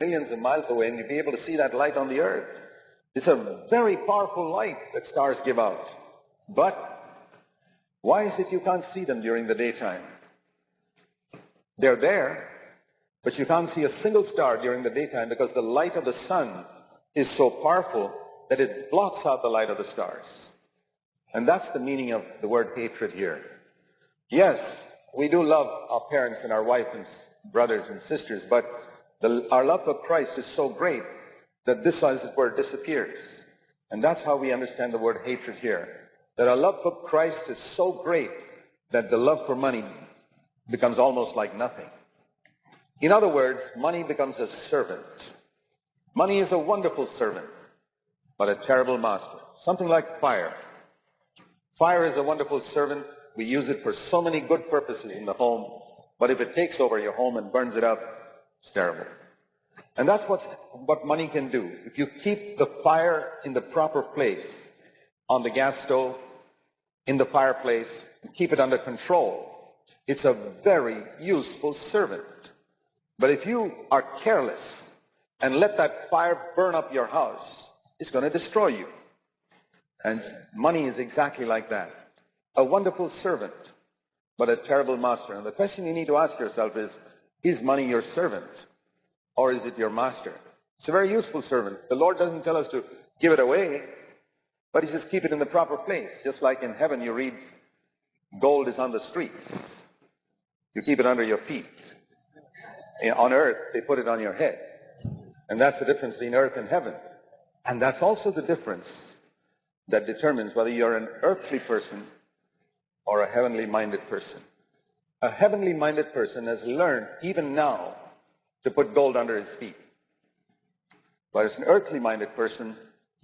millions of miles away, and you'll be able to see that light on the earth. It's a very powerful light that stars give out. But why is it you can't see them during the daytime? They're there, but you can't see a single star during the daytime because the light of the sun is so powerful that it blocks out the light of the stars. And that's the meaning of the word hatred here. Yes, we do love our parents and our wife and brothers and sisters, but our love for Christ is so great that this, as it were, disappears. And that's how we understand the word hatred here. That our love for Christ is so great that the love for money becomes almost like nothing. In other words, money becomes a servant. Money is a wonderful servant, but a terrible master. Something like fire. Fire is a wonderful servant. We use it for so many good purposes in the home, but if it takes over your home and burns it up, it's terrible. And that's what money can do. If you keep the fire in the proper place, on the gas stove, in the fireplace, and keep it under control, it's a very useful servant. But if you are careless and let that fire burn up your house, it's going to destroy you. And money is exactly like that. A wonderful servant, but a terrible master. And the question you need to ask yourself is money your servant? Or is it your master? It's a very useful servant. The Lord doesn't tell us to give it away, but He says keep it in the proper place. Just like in heaven you read, gold is on the streets. You keep it under your feet. On earth, they put it on your head. And that's the difference between earth and heaven. And that's also the difference that determines whether you're an earthly person or a heavenly-minded person. A heavenly-minded person has learned, even now, to put gold under his feet. But as an earthly-minded person,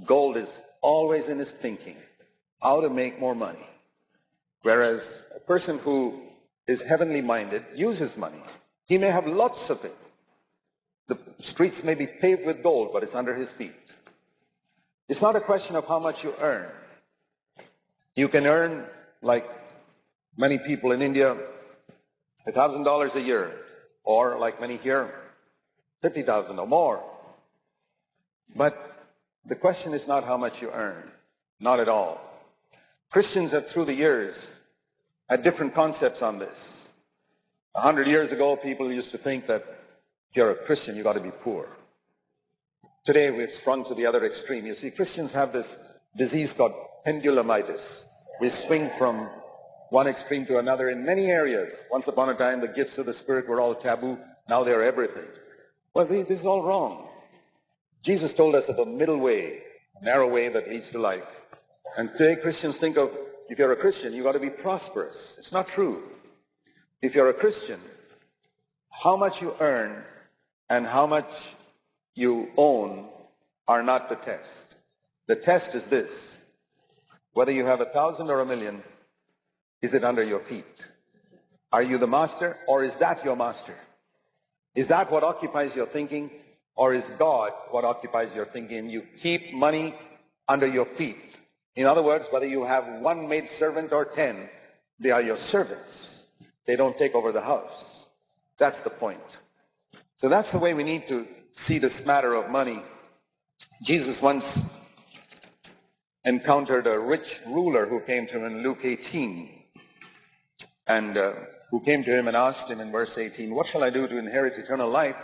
gold is always in his thinking, how to make more money. Whereas a person who is heavenly-minded uses money. He may have lots of it. The streets may be paved with gold, but it's under his feet. It's not a question of how much you earn. You can earn, like many people in India, $1,000 a year, or like many here, $50,000 or more. But the question is not how much you earn. Not at all. Christians have, through the years, had different concepts on this. 100 years ago, people used to think that if you're a Christian, you've got to be poor. Today, we've sprung to the other extreme. You see, Christians have this disease called pendulumitis. We swing from one extreme to another in many areas. Once upon a time, the gifts of the Spirit were all taboo. Now they're everything. Well, this is all wrong. Jesus told us of a middle way, a narrow way that leads to life. And today, Christians think of, if you're a Christian, you've got to be prosperous. It's not true. If you're a Christian, how much you earn and how much you own are not the test. The test is this: whether you have 1,000 or 1,000,000, is it under your feet? Are you the master, or is that your master? Is that what occupies your thinking, or is God what occupies your thinking? You keep money under your feet. In other words, whether you have one maid servant or 10, they are your servants. They don't take over the house. That's the point. So that's the way we need to see this matter of money. Jesus once encountered a rich ruler who came to him in Luke 18, and who came to him and asked him in verse 18, "What shall I do to inherit eternal life?"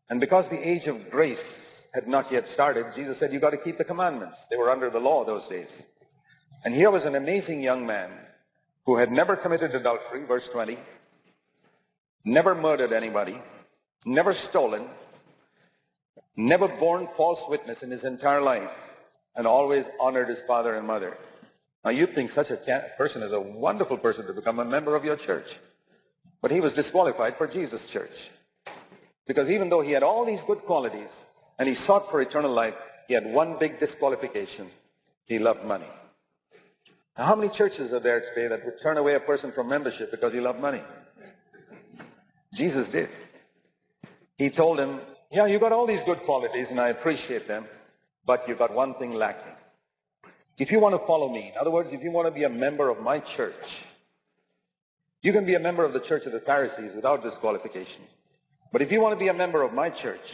And because the age of grace had not yet started, Jesus said, "You've got to keep the commandments." They were under the law those days. And here was an amazing young man who had never committed adultery, verse 20, never murdered anybody, never stolen, never borne false witness in his entire life, and always honored his father and mother. Now, you'd think such a person is a wonderful person to become a member of your church. But he was disqualified for Jesus' church. Because even though he had all these good qualities, and he sought for eternal life, he had one big disqualification: he loved money. Now, how many churches are there today that would turn away a person from membership because he loved money? Jesus did. He told him, "Yeah, you got all these good qualities, and I appreciate them, but you've got one thing lacking. If you want to follow me, in other words, if you want to be a member of my church, you can be a member of the church of the Pharisees without disqualification. But if you want to be a member of my church,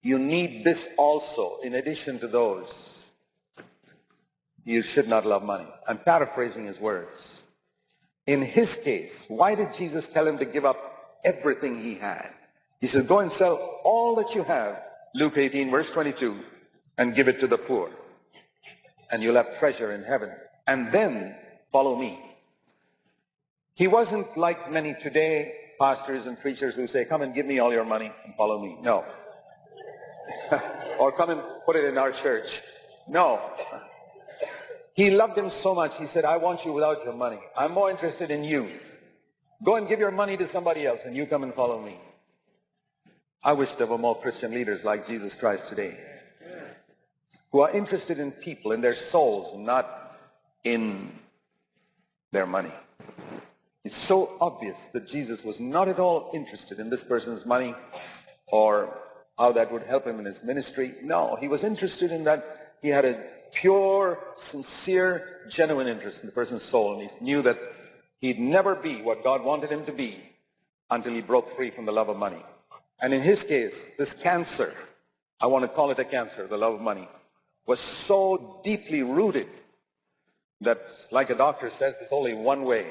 you need this also in addition to those. You should not love money. I'm paraphrasing his words. In his case, why did Jesus tell him to give up everything he had? He said, go and sell all that you have, Luke 18, verse 22, and give it to the poor. And you'll have treasure in heaven. And then follow me. He wasn't like many today, pastors and preachers who say, come and give me all your money and follow me. No. Or come and put it in our church. No. He loved him so much, he said, I want you without your money. I'm more interested in you. Go and give your money to somebody else and you come and follow me. I wish there were more Christian leaders like Jesus Christ today, who are interested in people, in their souls, and not in their money. It's so obvious that Jesus was not at all interested in this person's money or how that would help him in his ministry. No, he was interested in that he had a pure, sincere, genuine interest in the person's soul, and he knew that he'd never be what God wanted him to be until he broke free from the love of money. And in his case, this cancer, I want to call it a cancer, the love of money, was so deeply rooted that, like a doctor says, there's only one way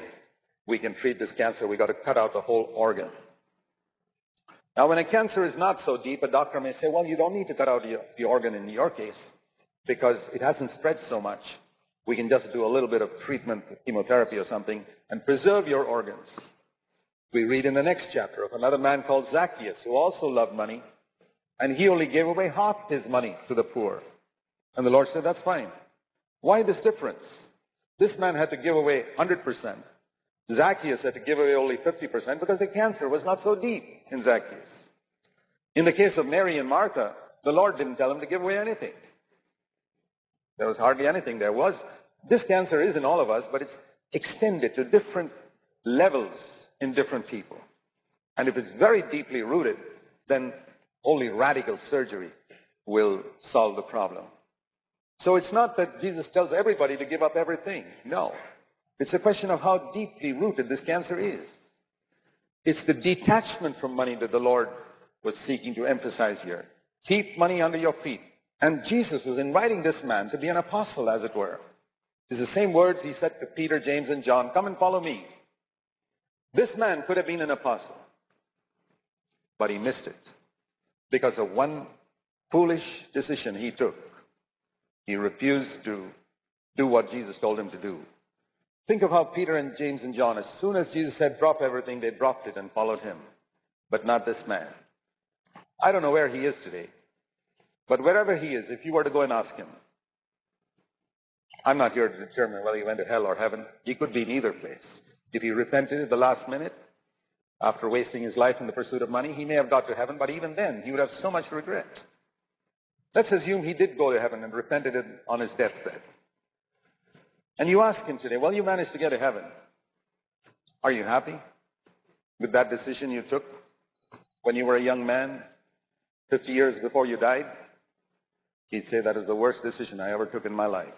we can treat this cancer. We've got to cut out the whole organ. Now, when a cancer is not so deep, a doctor may say, well, you don't need to cut out the organ in your case because it hasn't spread so much. We can just do a little bit of treatment, chemotherapy or something, and preserve your organs. We read in the next chapter of another man called Zacchaeus, who also loved money, and he only gave away half his money to the poor. And the Lord said, that's fine. Why this difference? This man had to give away 100%. Zacchaeus had to give away only 50% because the cancer was not so deep in Zacchaeus. In the case of Mary and Martha, the Lord didn't tell him to give away anything. There was hardly anything. There was. This cancer is in all of us, but it's extended to different levels in different people. And if it's very deeply rooted, then only radical surgery will solve the problem. So it's not that Jesus tells everybody to give up everything. No. It's a question of how deeply rooted this cancer is. It's the detachment from money that the Lord was seeking to emphasize here. Keep money under your feet. And Jesus was inviting this man to be an apostle, as it were. It's the same words he said to Peter, James, and John, come and follow me. This man could have been an apostle, but he missed it because of one foolish decision he took. He refused to do what Jesus told him to do. Think of how Peter and James and John, as soon as Jesus said drop everything, they dropped it and followed him. But not this man. I don't know where he is today. But wherever he is, if you were to go and ask him, I'm not here to determine whether he went to hell or heaven. He could be in either place. If he repented at the last minute, after wasting his life in the pursuit of money, he may have got to heaven, but even then, he would have so much regret. Let's assume he did go to heaven and repented on his deathbed. And you ask him today, well, you managed to get to heaven. Are you happy with that decision you took when you were a young man, 50 years before you died? He'd say, that is the worst decision I ever took in my life.